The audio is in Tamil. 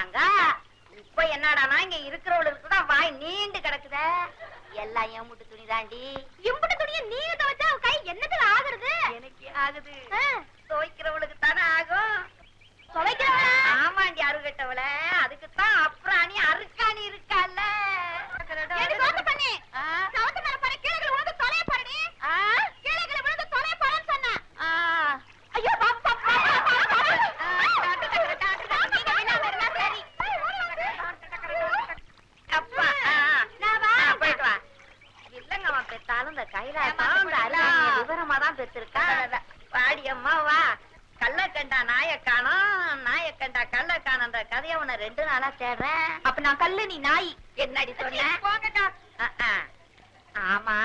போனாங்க. இப்ப என்னடானா இங்க இருக்கிறவளுக்கு தான் வாய் நீண்டு கிடக்குத. எல்லாம் எம்புட்டு துணி தாண்டி. எம்புட்டு துணிய நீங்க துவைச்சா கை என்னத்துல ஆகுறது? எனக்கு ஆகுது. துவைக்கிறவளுக்கு தானே ஆகும். துவைக்கிறவளா? ஆமாண்டி, அருகட்டவள. அதுக்குத்தான் அப்புறாணி அருக்காணி இருக்கால. விவரமா தான் பெற்றிருக்கா. வாடி அம்மா வா. கள்ளக்கண்டா நாயக்கானம், நாயக்கண்டா கள்ளக்கானன்ற கதைய உன்னை 2 நாளா தேடுறேன். அப்ப நான் கல்லு, நீ நாய். என்னடி சொன்ன? ஆமா,